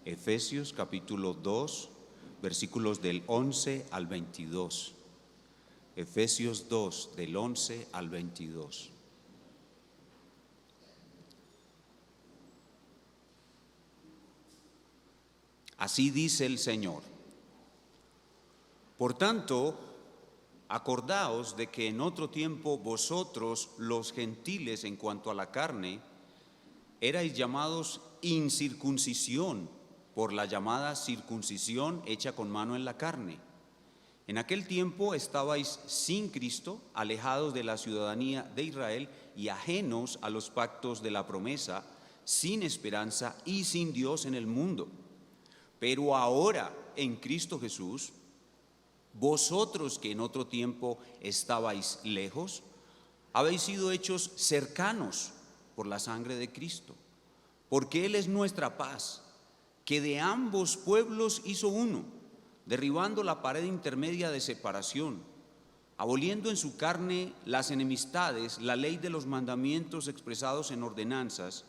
Efesios capítulo 2, versículos del 11 al 22. Efesios 2, del 11 al 22. Así dice el Señor: por tanto, acordaos de que en otro tiempo vosotros, los gentiles, en cuanto a la carne, erais llamados incircuncisión por la llamada circuncisión hecha con mano en la carne. En aquel tiempo estabais sin Cristo, alejados de la ciudadanía de Israel y ajenos a los pactos de la promesa, sin esperanza y sin Dios en el mundo. Pero ahora, en Cristo Jesús, vosotros que en otro tiempo estabais lejos, habéis sido hechos cercanos por la sangre de Cristo, porque Él es nuestra paz, que de ambos pueblos hizo uno, derribando la pared intermedia de separación, aboliendo en su carne las enemistades, la ley de los mandamientos expresados en ordenanzas,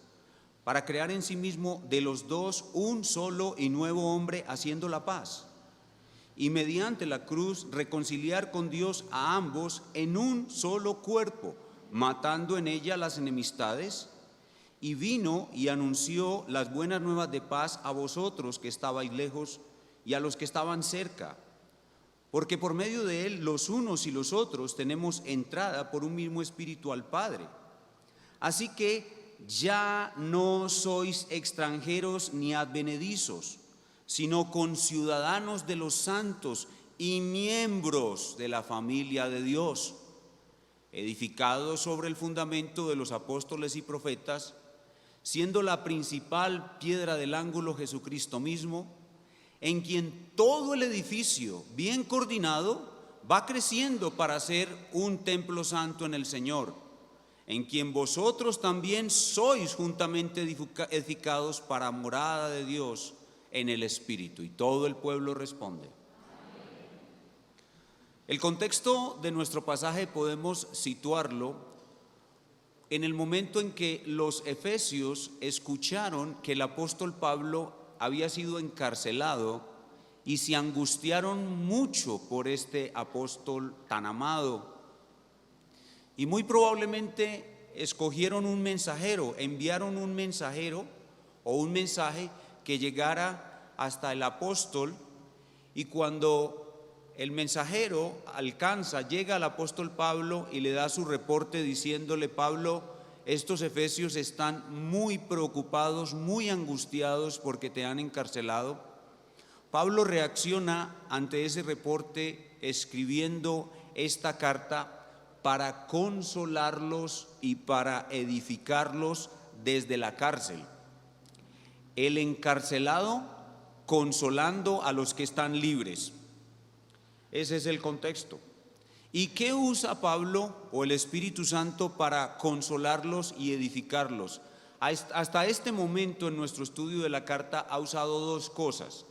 para crear en sí mismo de los dos un solo y nuevo hombre, haciendo la paz, y mediante la cruz reconciliar con Dios a ambos en un solo cuerpo, matando en ella las enemistades. Y vino y anunció las buenas nuevas de paz a vosotros que estabais lejos y a los que estaban cerca, porque por medio de él los unos y los otros tenemos entrada por un mismo espíritu al Padre. Así que ya no sois extranjeros ni advenedizos, sino conciudadanos de los santos y miembros de la familia de Dios, edificados sobre el fundamento de los apóstoles y profetas, siendo la principal piedra del ángulo Jesucristo mismo, en quien todo el edificio, bien coordinado, va creciendo para ser un templo santo en el Señor, en quien vosotros también sois juntamente edificados para morada de Dios en el Espíritu. Y todo el pueblo responde. El contexto de nuestro pasaje podemos situarlo en el momento en que los efesios escucharon que el apóstol Pablo había sido encarcelado y se angustiaron mucho por este apóstol tan amado. Y muy probablemente escogieron un mensajero, enviaron un mensajero o un mensaje que llegara hasta el apóstol, y cuando el mensajero llega al apóstol Pablo y le da su reporte diciéndole: Pablo, estos efesios están muy preocupados, muy angustiados porque te han encarcelado. Pablo reacciona ante ese reporte escribiendo esta carta para consolarlos y para edificarlos desde la cárcel. El encarcelado consolando a los que están libres. Ese es el contexto. ¿Y qué usa Pablo o el Espíritu Santo para consolarlos y edificarlos? Hasta este momento en nuestro estudio de la carta ha usado dos cosas.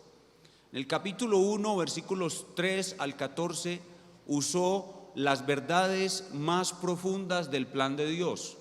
En el capítulo 1, versículos 3 al 14, usó las verdades más profundas del plan de Dios.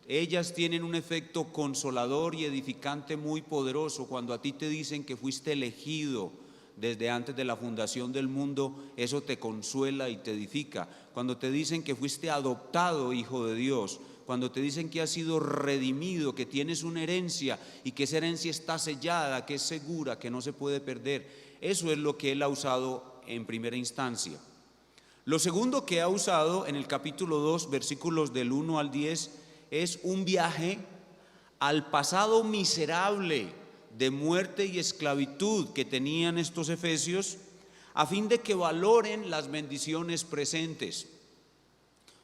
Ellas tienen un efecto consolador y edificante muy poderoso. Cuando a ti te dicen que fuiste elegido desde antes de la fundación del mundo, eso te consuela y te edifica. Cuando te dicen que fuiste adoptado hijo de Dios, cuando te dicen que has sido redimido, que tienes una herencia y que esa herencia está sellada, que es segura, que no se puede perder, eso es lo que él ha usado en primera instancia. Lo segundo que ha usado en el capítulo 2, versículos del 1 al 10, es un viaje al pasado miserable de muerte y esclavitud que tenían estos efesios, a fin de que valoren las bendiciones presentes.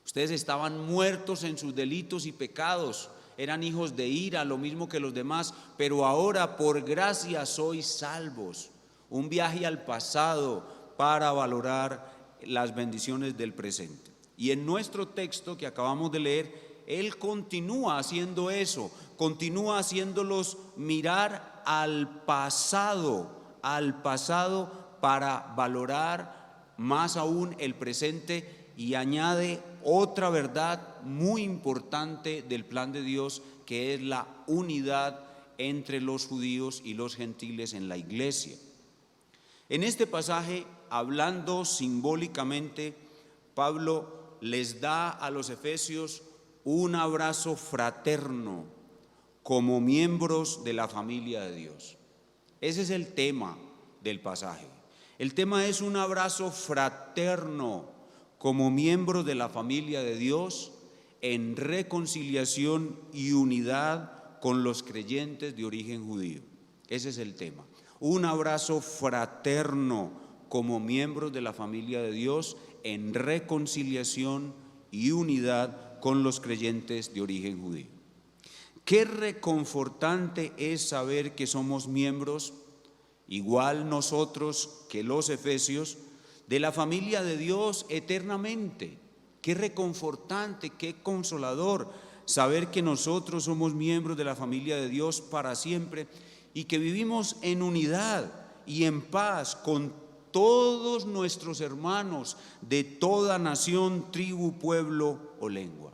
Ustedes estaban muertos en sus delitos y pecados, eran hijos de ira, lo mismo que los demás, pero ahora por gracia sois salvos. Un viaje al pasado para valorar las bendiciones del presente. Y en nuestro texto que acabamos de leer, él continúa haciendo eso, continúa haciéndolos mirar al pasado para valorar más aún el presente, y añade otra verdad muy importante del plan de Dios, que es la unidad entre los judíos y los gentiles en la iglesia. En este pasaje, hablando simbólicamente, Pablo les da a los efesios un abrazo fraterno como miembros de la familia de Dios. Ese es el tema del pasaje. El tema es un abrazo fraterno como miembros de la familia de Dios en reconciliación y unidad con los creyentes de origen judío. Ese es el tema. Un abrazo fraterno como miembros de la familia de Dios en reconciliación y unidad con los creyentes de origen judío. Qué reconfortante es saber que somos miembros, igual nosotros que los efesios, de la familia de Dios eternamente. Qué reconfortante, qué consolador saber que nosotros somos miembros de la familia de Dios para siempre y que vivimos en unidad y en paz con todos nuestros hermanos de toda nación, tribu, pueblo o lengua.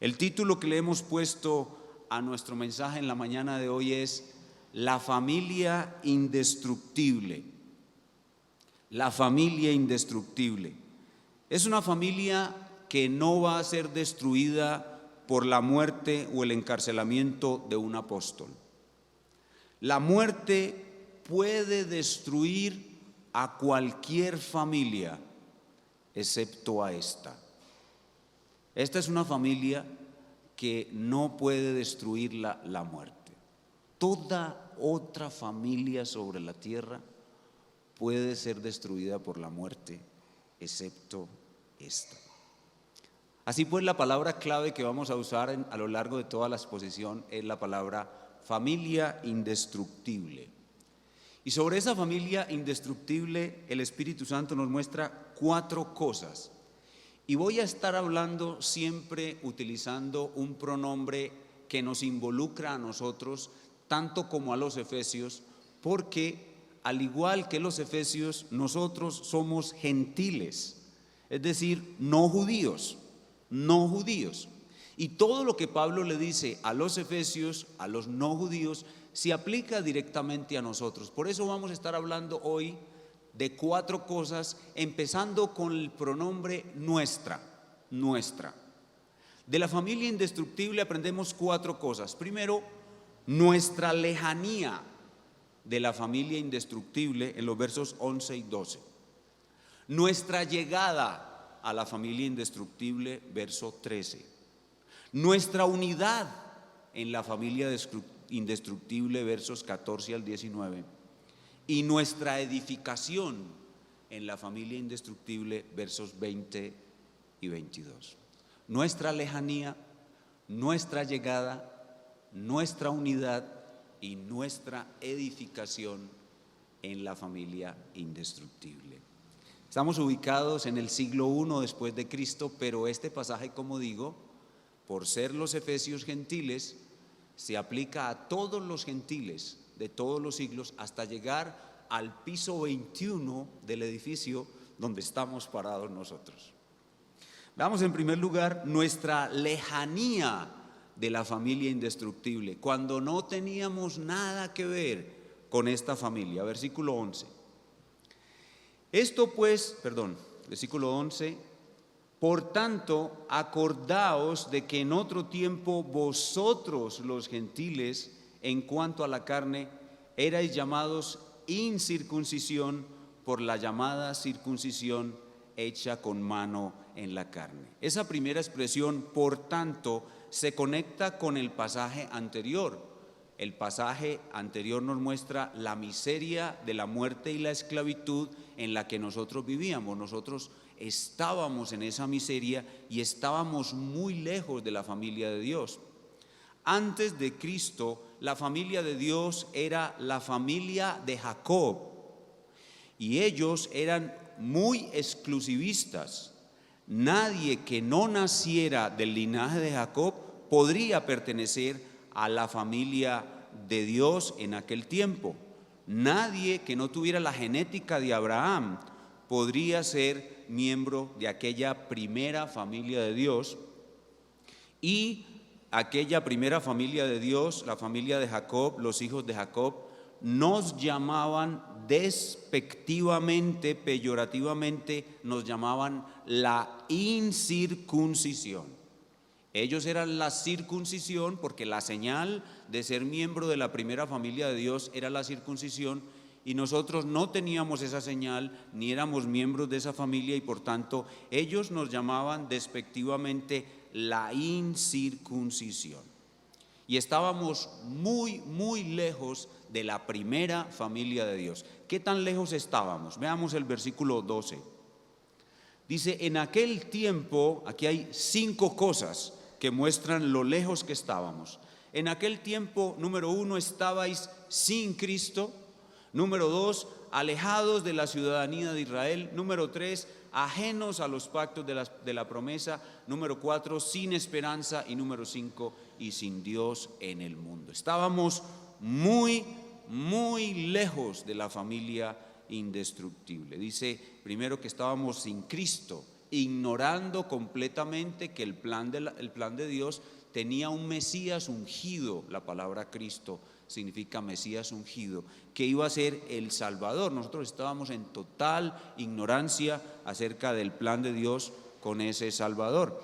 El título que le hemos puesto a nuestro mensaje en la mañana de hoy es La familia indestructible. La familia indestructible. Es una familia que no va a ser destruida por la muerte o el encarcelamiento de un apóstol. La muerte puede destruir a cualquier familia, excepto a esta. Esta es una familia que no puede destruirla la muerte. Toda otra familia sobre la tierra puede ser destruida por la muerte, excepto esta. Así pues, la palabra clave que vamos a usar a lo largo de toda la exposición es la palabra familia indestructible. Y sobre esa familia indestructible, el Espíritu Santo nos muestra 4 cosas. Y voy a estar hablando siempre utilizando un pronombre que nos involucra a nosotros, tanto como a los efesios, porque al igual que los efesios, nosotros somos gentiles, es decir, no judíos. Y todo lo que Pablo le dice a los efesios, a los no judíos, se aplica directamente a nosotros. Por eso vamos a estar hablando hoy de 4 cosas, empezando con el pronombre nuestra. De la familia indestructible aprendemos 4 cosas. Primero, nuestra lejanía de la familia indestructible en los versos 11 y 12. Nuestra llegada a la familia indestructible, verso 13. Nuestra unidad en la familia indestructible, versos 14 al 19. Y nuestra edificación en la familia indestructible, versos 20 y 22. Nuestra lejanía, nuestra llegada, nuestra unidad y nuestra edificación en la familia indestructible. Estamos ubicados en el siglo I después de Cristo, pero este pasaje, como digo, por ser los efesios gentiles, se aplica a todos los gentiles de todos los siglos hasta llegar al piso 21 del edificio donde estamos parados nosotros. Veamos en primer lugar nuestra lejanía de la familia indestructible, cuando no teníamos nada que ver con esta familia. Versículo 11. Versículo 11. Por tanto, acordaos de que en otro tiempo vosotros los gentiles, en cuanto a la carne, erais llamados incircuncisión por la llamada circuncisión hecha con mano en la carne. Esa primera expresión, por tanto, se conecta con el pasaje anterior. El pasaje anterior nos muestra la miseria de la muerte y la esclavitud en la que nosotros vivíamos. Nosotros estábamos en esa miseria y estábamos muy lejos de la familia de Dios. Antes de Cristo, la familia de Dios era la familia de Jacob y ellos eran muy exclusivistas. Nadie que no naciera del linaje de Jacob podría pertenecer a la familia de Dios en aquel tiempo. Nadie que no tuviera la genética de Abraham podría ser miembro de aquella primera familia de Dios. Y aquella primera familia de Dios, la familia de Jacob, los hijos de Jacob, nos llamaban despectivamente, peyorativamente, nos llamaban la incircuncisión. Ellos eran la circuncisión porque la señal de ser miembro de la primera familia de Dios era la circuncisión, y nosotros no teníamos esa señal ni éramos miembros de esa familia, y por tanto ellos nos llamaban despectivamente la incircuncisión. Y estábamos muy lejos de la primera familia de Dios. ¿Qué tan lejos estábamos? Veamos el versículo 12. Dice, en aquel tiempo, aquí hay 5 cosas que muestran lo lejos que estábamos. En aquel tiempo, número 1, estabais sin Cristo. Número 2, alejados de la ciudadanía de Israel. Número 3, ajenos a los pactos de la promesa. Número 4, sin esperanza. Y número 5, y sin Dios en el mundo. Estábamos muy lejos de la familia indestructible. Dice primero que estábamos sin Cristo, ignorando completamente que el plan de Dios tenía un Mesías ungido. La palabra Cristo significa Mesías ungido, que iba a ser el Salvador. Nosotros estábamos en total ignorancia acerca del plan de Dios con ese Salvador.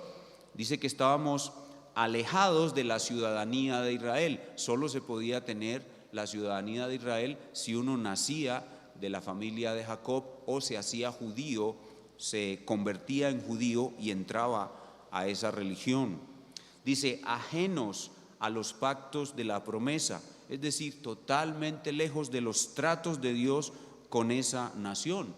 Dice que estábamos alejados de la ciudadanía de Israel. Solo se podía tener la ciudadanía de Israel si uno nacía de la familia de Jacob o se hacía judío, se convertía en judío y entraba a esa religión. Dice, ajenos a los pactos de la promesa, es decir, totalmente lejos de los tratos de Dios con esa nación.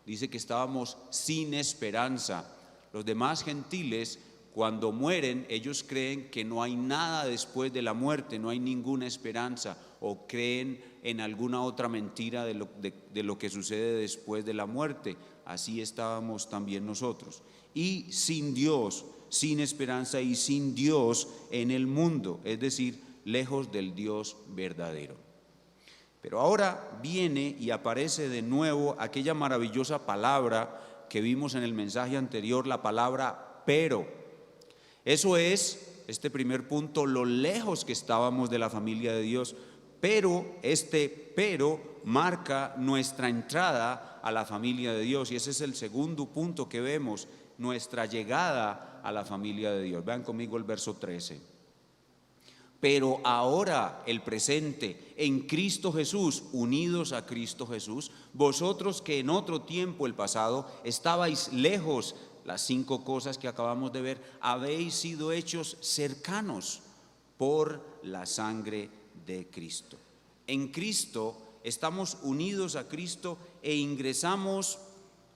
Dice que estábamos sin esperanza. Los demás gentiles, cuando mueren, ellos creen que no hay nada después de la muerte, no hay ninguna esperanza, o creen en alguna otra mentira de lo que sucede después de la muerte. Así estábamos también nosotros. Y sin Dios, sin esperanza y sin Dios en el mundo, es decir, lejos del Dios verdadero. Pero ahora viene y aparece de nuevo aquella maravillosa palabra que vimos en el mensaje anterior, la palabra pero. Eso es, este primer punto, lo lejos que estábamos de la familia de Dios, pero este pero marca nuestra entrada a la familia de Dios, y ese es el segundo punto que vemos, nuestra llegada a la familia de Dios. Vean conmigo el verso 13. Pero ahora, el presente, en Cristo Jesús, unidos a Cristo Jesús, vosotros que en otro tiempo, el pasado, estabais lejos, las 5 cosas que acabamos de ver, habéis sido hechos cercanos por la sangre de Cristo. En Cristo estamos unidos a Cristo e ingresamos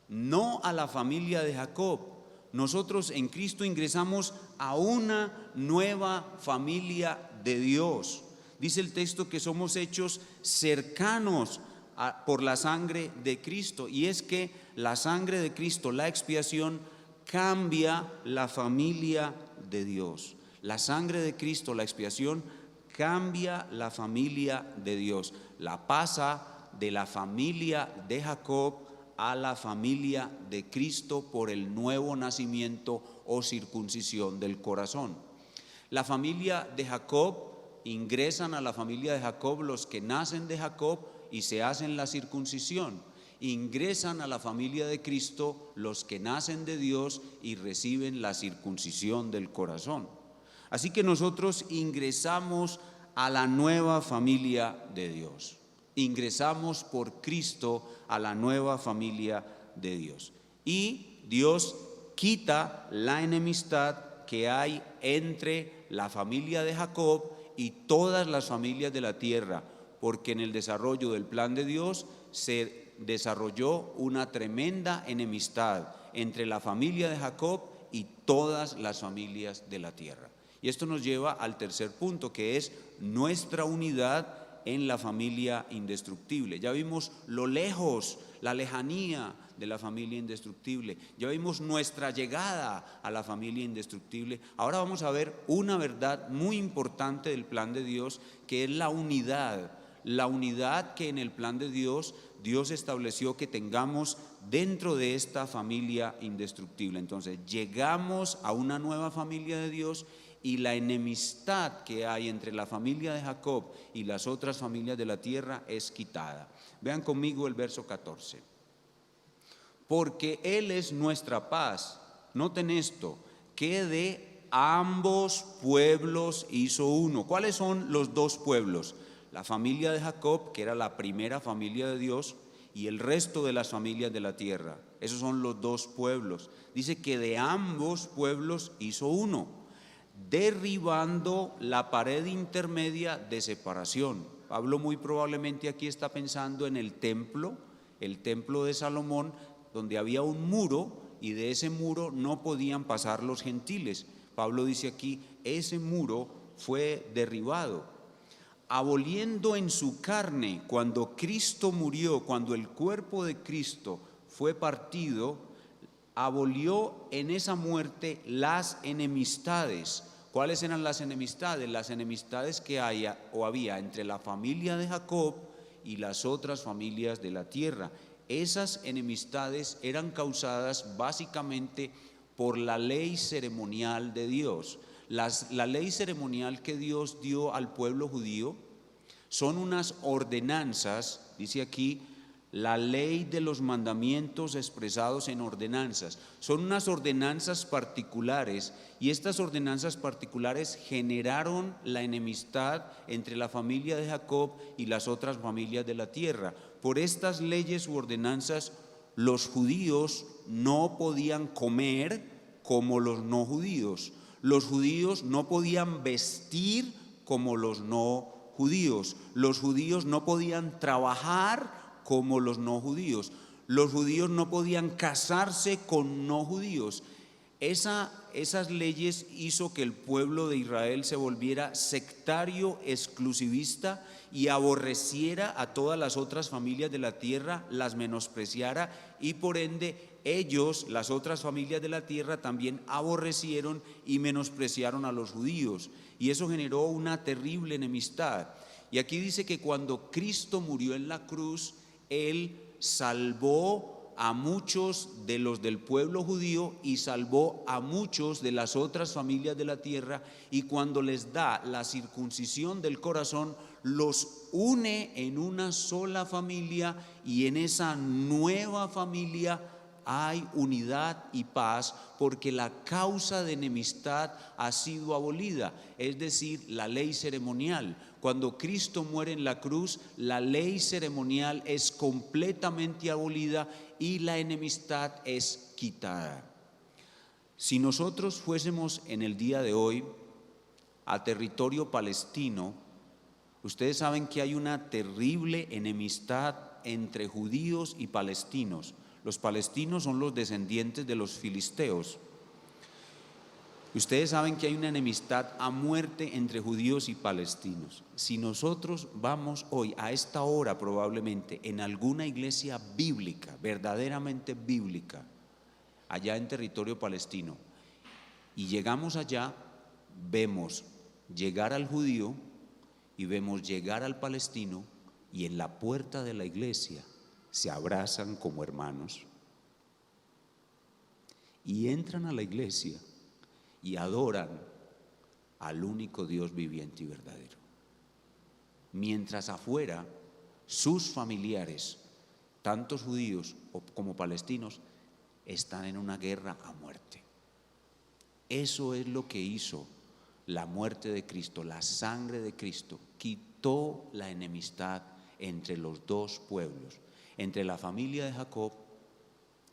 no a la familia de Jacob. Nosotros en Cristo ingresamos a una nueva familia de Dios. Dice el texto que somos hechos cercanos por la sangre de Cristo, y es que la sangre de Cristo, la expiación, cambia la familia de Dios. La sangre de Cristo, la expiación, cambia la familia de Dios. La pasa de la familia de Jacob a la familia de Cristo por el nuevo nacimiento o circuncisión del corazón. La familia de Jacob, ingresan a la familia de Jacob los que nacen de Jacob y se hacen la circuncisión. Ingresan a la familia de Cristo los que nacen de Dios y reciben la circuncisión del corazón. Así que nosotros ingresamos a la nueva familia de Dios. Ingresamos por Cristo a la nueva familia de Dios. Y Dios quita la enemistad que hay entre la familia de Jacob y todas las familias de la tierra, porque en el desarrollo del plan de Dios se desarrolló una tremenda enemistad entre la familia de Jacob y todas las familias de la tierra. Y esto nos lleva al tercer punto, que es nuestra unidad en la familia indestructible. Ya vimos lo lejos, la lejanía de la familia indestructible. Ya vimos nuestra llegada a la familia indestructible. Ahora vamos a ver una verdad muy importante del plan de Dios, que es la unidad. La unidad que en el plan de Dios estableció que tengamos dentro de esta familia indestructible. Entonces, llegamos a una nueva familia de Dios y la enemistad que hay entre la familia de Jacob y las otras familias de la tierra es quitada. Vean conmigo el verso 14. Porque Él es nuestra paz. Noten esto, que de ambos pueblos hizo uno. ¿Cuáles son los dos pueblos? La familia de Jacob, que era la primera familia de Dios, y el resto de las familias de la tierra. Esos son los dos pueblos. Dice que de ambos pueblos hizo uno, derribando la pared intermedia de separación. Pablo muy probablemente aquí está pensando en el templo de Salomón, donde había un muro y de ese muro no podían pasar los gentiles. Pablo dice aquí, ese muro fue derribado, aboliendo en su carne, cuando Cristo murió, cuando el cuerpo de Cristo fue partido, abolió en esa muerte las enemistades. ¿Cuáles eran las enemistades? Las enemistades que había entre la familia de Jacob y las otras familias de la tierra. Esas enemistades eran causadas básicamente por la ley ceremonial de Dios. La ley ceremonial que Dios dio al pueblo judío son unas ordenanzas, dice aquí, la ley de los mandamientos expresados en ordenanzas. Son unas ordenanzas particulares y estas ordenanzas particulares generaron la enemistad entre la familia de Jacob y las otras familias de la tierra. Por estas leyes u ordenanzas, los judíos no podían comer como los no judíos. Los judíos no podían vestir como los no judíos. Los judíos no podían trabajar como los no judíos. Los judíos no podían casarse con no judíos. Esas leyes hizo que el pueblo de Israel se volviera sectario, exclusivista y aborreciera a todas las otras familias de la tierra, las menospreciara y por ende ellos, las otras familias de la tierra, también aborrecieron y menospreciaron a los judíos. Y eso generó una terrible enemistad. Y aquí dice que cuando Cristo murió en la cruz, Él salvó a muchos de los del pueblo judío y salvó a muchos de las otras familias de la tierra, y cuando les da la circuncisión del corazón, los une en una sola familia, y en esa nueva familia hay unidad y paz porque la causa de enemistad ha sido abolida, es decir, la ley ceremonial. Cuando Cristo muere en la cruz, la ley ceremonial es completamente abolida y la enemistad es quitada. Si nosotros fuésemos en el día de hoy a territorio palestino, ustedes saben que hay una terrible enemistad entre judíos y palestinos. Los palestinos son los descendientes de los filisteos. Ustedes saben que hay una enemistad a muerte entre judíos y palestinos. Si nosotros vamos hoy, a esta hora probablemente, en alguna iglesia bíblica, verdaderamente bíblica, allá en territorio palestino, y llegamos allá, vemos llegar al judío y vemos llegar al palestino, y en la puerta de la iglesia se abrazan como hermanos y entran a la iglesia y adoran al único Dios viviente y verdadero. Mientras afuera sus familiares, tantos judíos como palestinos, están en una guerra a muerte. Eso es lo que hizo la muerte de Cristo, la sangre de Cristo. Quitó la enemistad entre los dos pueblos, entre la familia de Jacob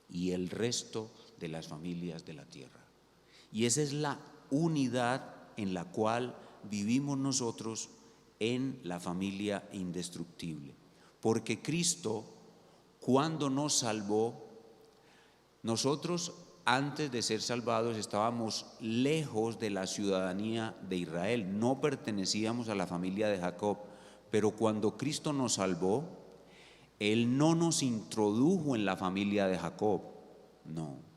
y el resto de las familias de la tierra. Y esa es la unidad en la cual vivimos nosotros en la familia indestructible. Porque Cristo, cuando nos salvó, nosotros antes de ser salvados estábamos lejos de la ciudadanía de Israel, no pertenecíamos a la familia de Jacob, pero cuando Cristo nos salvó, Él no nos introdujo en la familia de Jacob, no.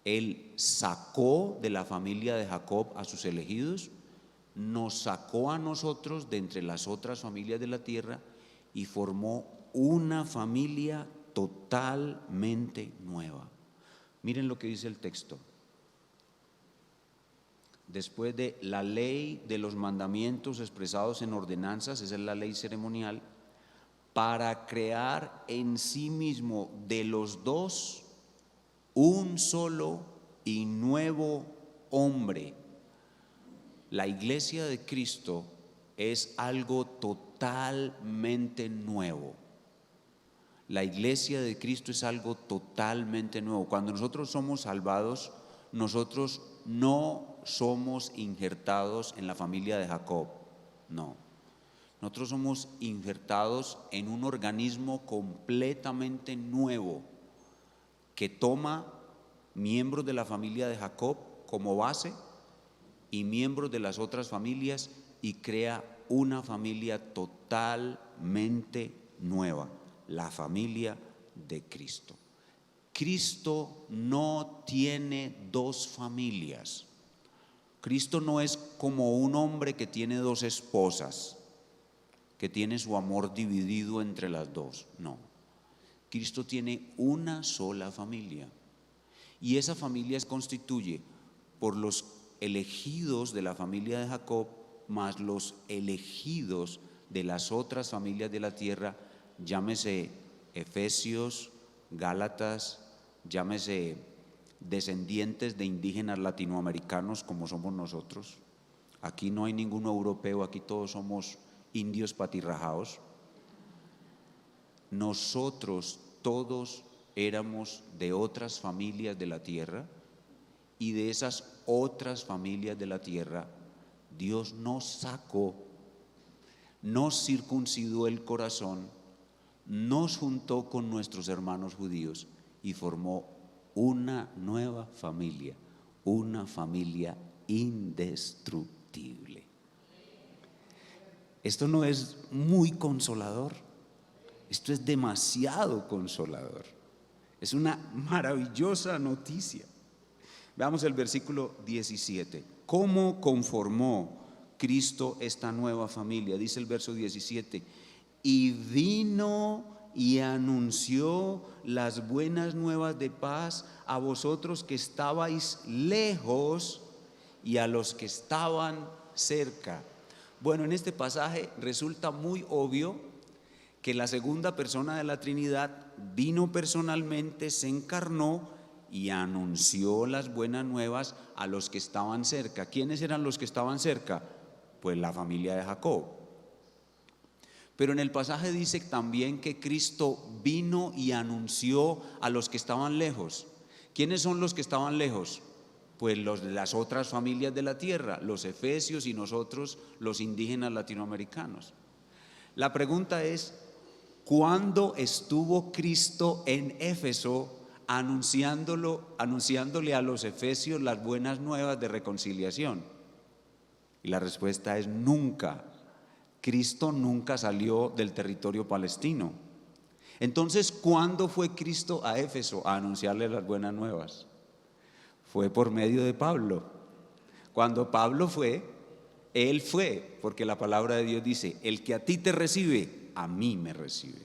Él sacó de la familia de Jacob a sus elegidos, nos sacó a nosotros de entre las otras familias de la tierra y formó una familia totalmente nueva. Miren lo que dice el texto. después de la ley de los mandamientos expresados en ordenanzas, esa es la ley ceremonial, para crear en sí mismo de los dos un solo y nuevo hombre. La iglesia de Cristo es algo totalmente nuevo. La iglesia de Cristo es algo totalmente nuevo. Cuando nosotros somos salvados, nosotros no somos injertados en la familia de Jacob, no. Nosotros somos injertados en un organismo completamente nuevo que toma miembros de la familia de Jacob como base y miembros de las otras familias y crea una familia totalmente nueva, la familia de Cristo. Cristo no tiene dos familias. Cristo no es como un hombre que tiene dos esposas, que tiene su amor dividido entre las dos. No. Cristo tiene una sola familia. Y esa familia se constituye por los elegidos de la familia de Jacob, más los elegidos de las otras familias de la tierra, llámese Efesios, Gálatas, llámese descendientes de indígenas latinoamericanos como somos nosotros. Aquí no hay ningún europeo, aquí todos somos indios patirrajados. Nosotros todos éramos de otras familias de la tierra, y de esas otras familias de la tierra Dios nos sacó, nos circuncidó el corazón, nos juntó con nuestros hermanos judíos y formó una nueva familia, una familia indestructible. Esto no es muy consolador, esto es demasiado consolador, es una maravillosa noticia. Veamos el versículo 17. ¿Cómo conformó Cristo esta nueva familia? Dice el verso 17: y vino y anunció las buenas nuevas de paz a vosotros que estabais lejos y a los que estaban cerca. Bueno, en este pasaje resulta muy obvio que la segunda persona de la Trinidad vino personalmente, se encarnó y anunció las buenas nuevas a los que estaban cerca. ¿Quiénes eran los que estaban cerca? Pues la familia de Jacob. Pero en el pasaje dice también que Cristo vino y anunció a los que estaban lejos. ¿Quiénes son los que estaban lejos? Pues los de las otras familias de la tierra, los efesios y nosotros, los indígenas latinoamericanos. La pregunta es: ¿cuándo estuvo Cristo en Éfeso anunciándole a los efesios las buenas nuevas de reconciliación? Y la respuesta es nunca. Cristo nunca salió del territorio palestino. Entonces, ¿cuándo fue Cristo a Éfeso a anunciarle las buenas nuevas? Fue por medio de Pablo. Cuando Pablo fue, él fue, porque la palabra de Dios dice: el que a ti te recibe, a mí me recibe.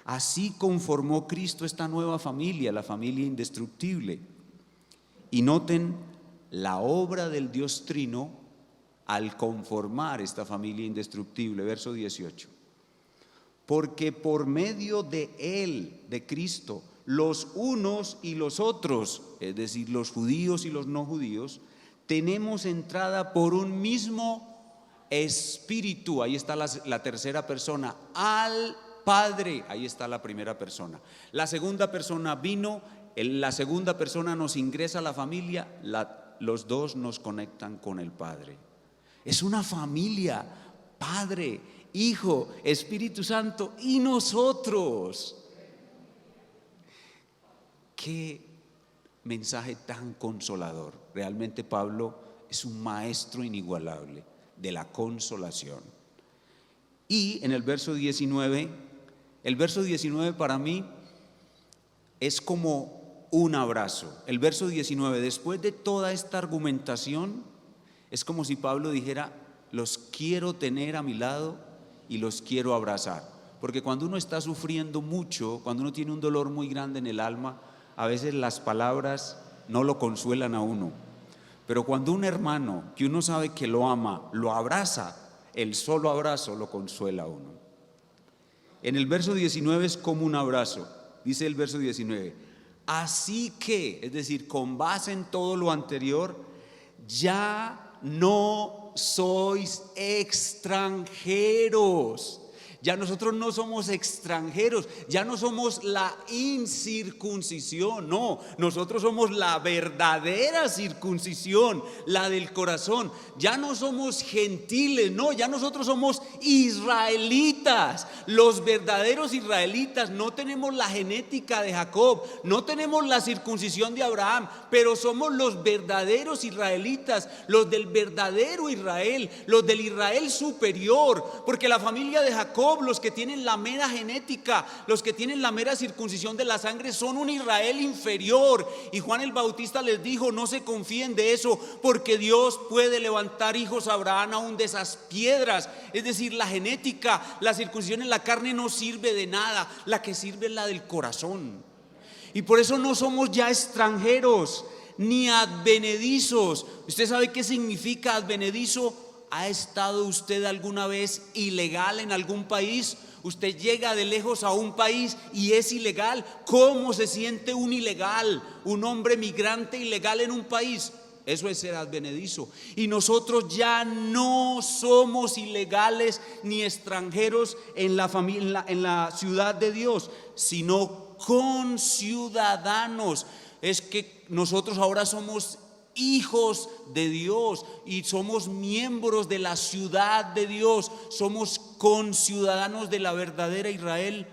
Así conformó Cristo esta nueva familia, la familia indestructible. Y noten la obra del Dios Trino al conformar esta familia indestructible. Verso 18. Porque por medio de Él, de Cristo, los unos y los otros, es decir, los judíos y los no judíos, tenemos entrada por un mismo espíritu. Ahí está la tercera persona, al Padre. Ahí está la primera persona. La segunda persona vino, la segunda persona nos ingresa a la familia, los dos nos conectan con el Padre. Es una familia, Padre, Hijo, Espíritu Santo y nosotros. Qué mensaje tan consolador. Realmente Pablo es un maestro inigualable de la consolación. Y en el verso 19, el verso 19 para mí es como un abrazo. El verso 19, después de toda esta argumentación, es como si Pablo dijera: los quiero tener a mi lado y los quiero abrazar. Porque cuando uno está sufriendo mucho, cuando uno tiene un dolor muy grande en el alma, a veces las palabras no lo consuelan a uno. Pero cuando un hermano que uno sabe que lo ama, lo abraza, el solo abrazo lo consuela a uno. En el verso 19 es como un abrazo. Dice el verso 19: así que, es decir, con base en todo lo anterior, ya no sois extranjeros. Ya nosotros no somos extranjeros, ya no somos la incircuncisión, no, nosotros somos la verdadera circuncisión, la del corazón. Ya no somos gentiles, no, ya nosotros somos israelitas, los verdaderos israelitas. No tenemos la genética de Jacob, no tenemos la circuncisión de Abraham, pero somos los verdaderos israelitas, los del verdadero Israel, los del Israel superior, porque la familia de Jacob, los que tienen la mera genética, los que tienen la mera circuncisión de la sangre, son un Israel inferior. Y Juan el Bautista les dijo: no se confíen de eso, porque Dios puede levantar hijos a Abraham aún de esas piedras. Es decir, la genética, la circuncisión en la carne no sirve de nada, la que sirve es la del corazón. Y por eso no somos ya extranjeros ni advenedizos. ¿Usted sabe qué significa advenedizo? ¿Ha estado usted alguna vez ilegal en algún país? Usted llega de lejos a un país y es ilegal. ¿Cómo se siente un ilegal, un hombre migrante ilegal en un país? Eso es ser advenedizo. Y nosotros ya no somos ilegales ni extranjeros en la familia, en la ciudad de Dios, sino conciudadanos. Es que nosotros ahora somos hijos de Dios y somos miembros de la ciudad de Dios, somos conciudadanos de la verdadera Israel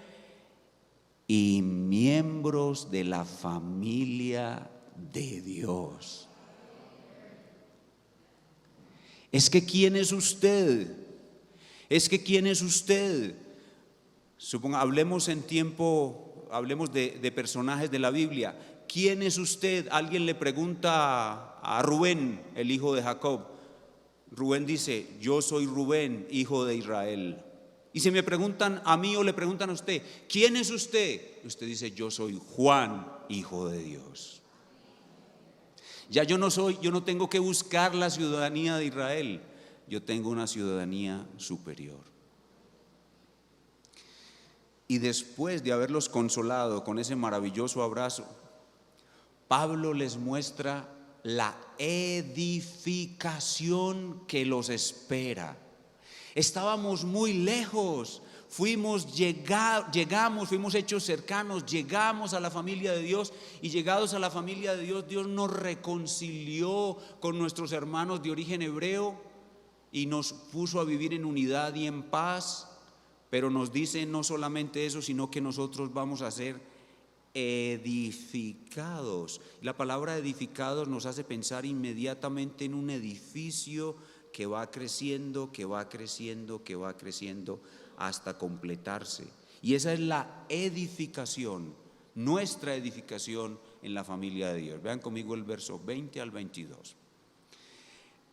y miembros de la familia de Dios. Es que ¿quién es usted? Es que ¿quién es usted? Hablemos de personajes de la Biblia. ¿Quién es usted? Alguien le pregunta a Rubén, el hijo de Jacob. Rubén dice: yo soy Rubén, hijo de Israel. Y si me preguntan a mí o le preguntan a usted: ¿quién es usted? Usted dice: yo soy Juan, hijo de Dios. Ya yo no tengo que buscar la ciudadanía de Israel, yo tengo una ciudadanía superior. Y después de haberlos consolado con ese maravilloso abrazo, Pablo les muestra la edificación que los espera. Estábamos muy lejos, fuimos hechos cercanos, llegamos a la familia de Dios, y llegados a la familia de Dios, Dios nos reconcilió con nuestros hermanos de origen hebreo y nos puso a vivir en unidad y en paz. Pero nos dice no solamente eso, sino que nosotros vamos a ser edificados. La palabra edificados nos hace pensar inmediatamente en un edificio que va creciendo, que va creciendo, que va creciendo hasta completarse. Y esa es la edificación, nuestra edificación en la familia de Dios. Vean conmigo el verso 20 al 22.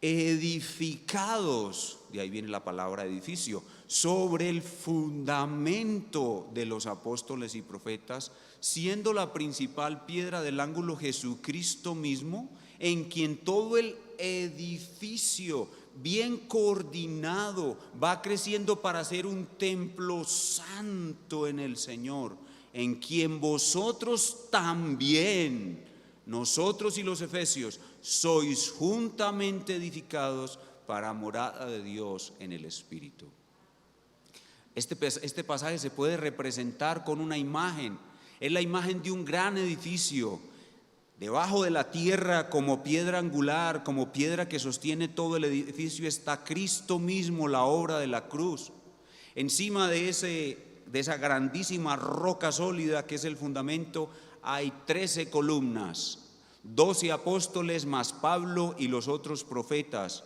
Edificados, de ahí viene la palabra edificio, sobre el fundamento de los apóstoles y profetas, siendo la principal piedra del ángulo Jesucristo mismo, en quien todo el edificio bien coordinado va creciendo para ser un templo santo en el Señor, en quien vosotros también, nosotros y los efesios, sois juntamente edificados para morada de Dios en el Espíritu. Este pasaje se puede representar con una imagen. Es la imagen de un gran edificio. Debajo de la tierra, como piedra angular, como piedra que sostiene todo el edificio, está Cristo mismo, la obra de la cruz. Encima de esa grandísima roca sólida que es el fundamento, hay 13 columnas, 12 apóstoles más Pablo y los otros profetas.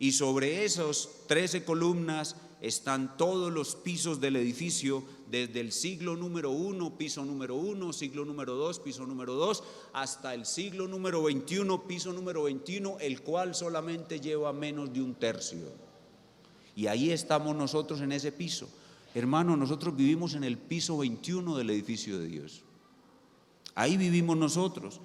Y sobre esos 13 columnas están todos los pisos del edificio, desde el siglo número 1, piso número 1, siglo número 2, piso número 2, hasta el siglo número 21, piso número 21, el cual solamente lleva menos de un tercio. Y ahí estamos nosotros en ese piso. Hermano, nosotros vivimos en el piso 21 del edificio de Dios. Ahí vivimos nosotros.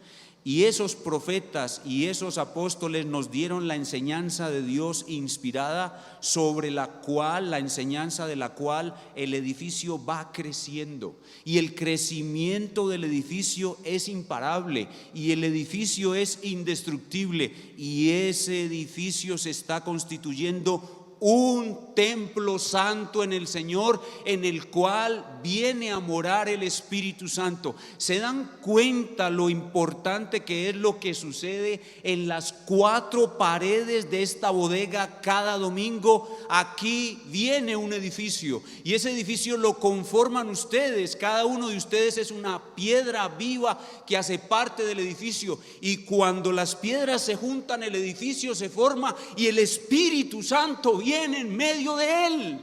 Y esos profetas y esos apóstoles nos dieron la enseñanza de Dios inspirada, sobre la enseñanza de la cual el edificio va creciendo. Y el crecimiento del edificio es imparable, y el edificio es indestructible, y ese edificio se está constituyendo un templo santo en el Señor, en el cual viene a morar el Espíritu Santo. ¿Se dan cuenta lo importante que es lo que sucede en las 4 paredes de esta bodega cada domingo? Aquí viene un edificio, y ese edificio lo conforman ustedes. Cada uno de ustedes es una piedra viva que hace parte del edificio, y cuando las piedras se juntan, el edificio se forma y el Espíritu Santo viene en medio de él.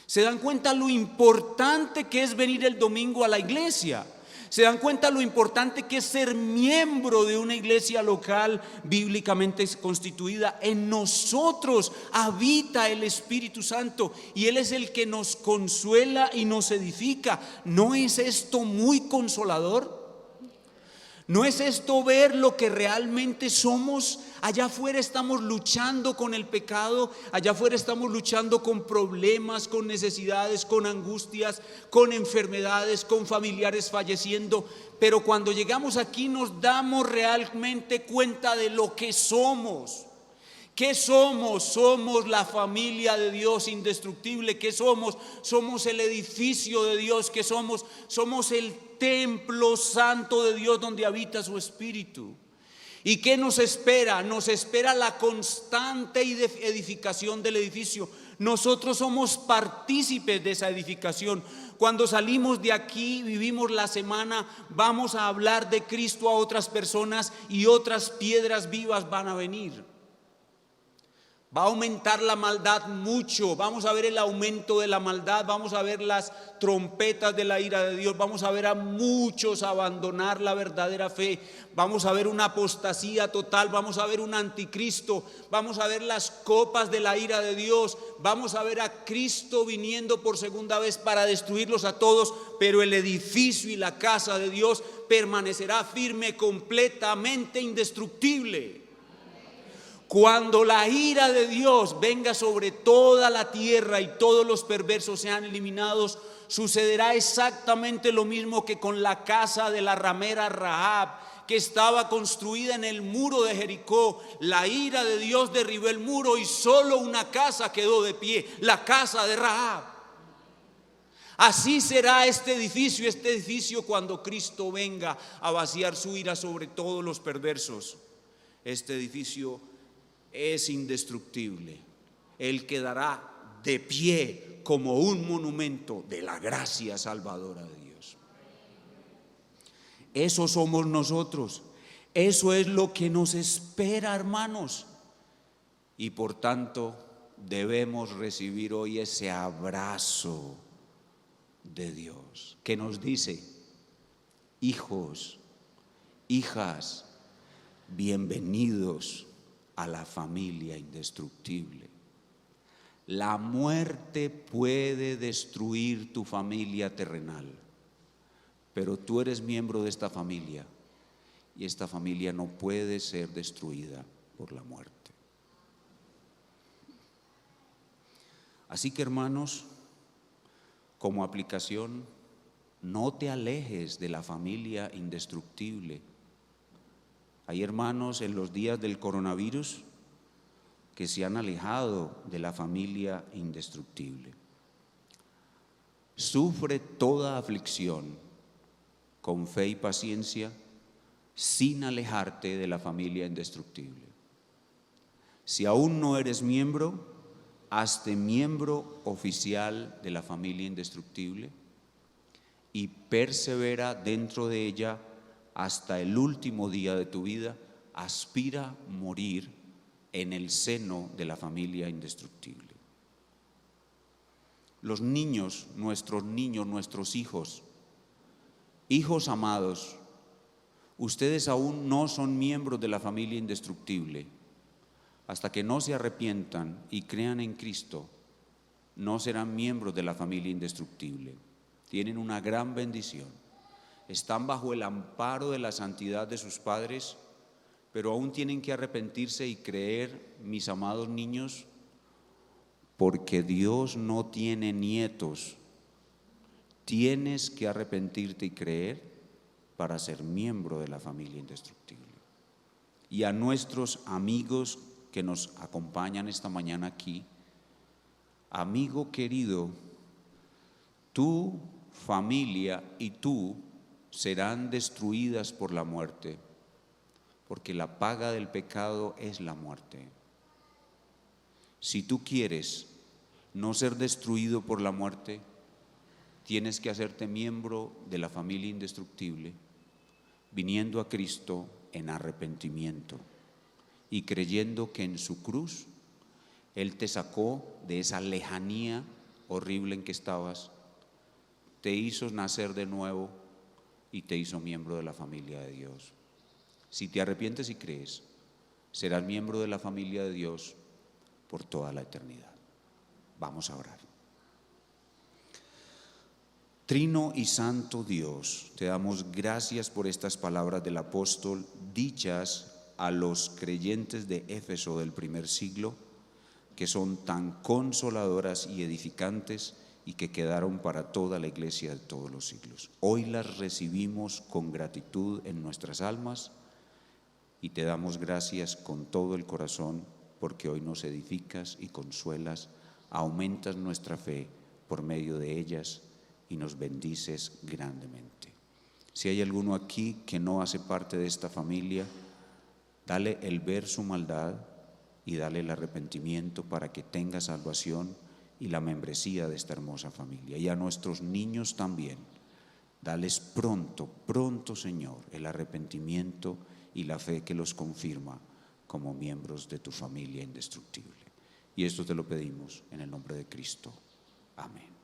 ¿Se dan cuenta lo importante que es venir el domingo a la iglesia? ¿Se dan cuenta lo importante que es ser miembro de una iglesia local bíblicamente constituida? En nosotros habita el Espíritu Santo, y Él es el que nos consuela y nos edifica. ¿No es esto muy consolador? ¿No es esto ver lo que realmente somos? Allá afuera estamos luchando con el pecado, allá afuera estamos luchando con problemas, con necesidades, con angustias, con enfermedades, con familiares falleciendo. Pero cuando llegamos aquí nos damos realmente cuenta de lo que somos. ¿Qué somos? Somos la familia de Dios indestructible. ¿Qué somos? Somos el edificio de Dios. ¿Qué somos? Somos el templo santo de Dios donde habita su Espíritu. ¿Y qué nos espera? Nos espera la constante edificación del edificio. Nosotros somos partícipes de esa edificación. Cuando salimos de aquí, vivimos la semana, vamos a hablar de Cristo a otras personas, y otras piedras vivas van a venir. Va a aumentar la maldad mucho. Vamos a ver el aumento de la maldad. Vamos a ver las trompetas de la ira de Dios. Vamos a ver a muchos abandonar la verdadera fe. Vamos a ver una apostasía total. Vamos a ver un anticristo. Vamos a ver las copas de la ira de Dios. Vamos a ver a Cristo viniendo por segunda vez para destruirlos a todos. Pero el edificio y la casa de Dios permanecerá firme, completamente indestructible. Cuando la ira de Dios venga sobre toda la tierra y todos los perversos sean eliminados, sucederá exactamente lo mismo que con la casa de la ramera Rahab, que estaba construida en el muro de Jericó. La ira de Dios derribó el muro y solo una casa quedó de pie, la casa de Rahab. Así será este edificio cuando Cristo venga a vaciar su ira sobre todos los perversos. Este edificio es indestructible. Él quedará de pie como un monumento de la gracia salvadora de Dios. Eso somos nosotros. Eso es lo que nos espera, hermanos. Y por tanto debemos recibir hoy ese abrazo de Dios que nos dice: hijos, hijas, bienvenidos a la familia indestructible. La muerte puede destruir tu familia terrenal, pero tú eres miembro de esta familia, y esta familia no puede ser destruida por la muerte. Así que, hermanos, como aplicación, no te alejes de la familia indestructible. Hay hermanos en los días del coronavirus que se han alejado de la familia indestructible. Sufre toda aflicción con fe y paciencia, sin alejarte de la familia indestructible. Si aún no eres miembro, hazte miembro oficial de la familia indestructible y persevera dentro de ella hasta el último día de tu vida. Aspira a morir en el seno de la familia indestructible. Los niños, nuestros hijos amados, ustedes aún no son miembros de la familia indestructible. Hasta que no se arrepientan y crean en Cristo, no serán miembros de la familia indestructible. Tienen una gran bendición. están bajo el amparo de la santidad de sus padres, pero aún tienen que arrepentirse y creer, mis amados niños, porque Dios no tiene nietos. Tienes que arrepentirte y creer para ser miembro de la familia indestructible. Y a nuestros amigos que nos acompañan esta mañana aquí, amigo querido, tu familia y tú serán destruidas por la muerte, porque la paga del pecado es la muerte. Si tú quieres no ser destruido por la muerte, tienes que hacerte miembro de la familia indestructible, viniendo a Cristo en arrepentimiento y creyendo que en su cruz Él te sacó de esa lejanía horrible en que estabas, te hizo nacer de nuevo y te hizo miembro de la familia de Dios. Si te arrepientes y crees, serás miembro de la familia de Dios por toda la eternidad. Vamos a orar. Trino y Santo Dios, te damos gracias por estas palabras del apóstol dichas a los creyentes de Éfeso del primer siglo, que son tan consoladoras y edificantes y que quedaron para toda la iglesia de todos los siglos. Hoy las recibimos con gratitud en nuestras almas y te damos gracias con todo el corazón porque hoy nos edificas y consuelas, aumentas nuestra fe por medio de ellas y nos bendices grandemente. Si hay alguno aquí que no hace parte de esta familia, dale el ver su maldad y dale el arrepentimiento para que tenga salvación y la membresía de esta hermosa familia. Y a nuestros niños también, dales pronto, pronto, Señor, el arrepentimiento y la fe que los confirma como miembros de tu familia indestructible. Y esto te lo pedimos en el nombre de Cristo. Amén.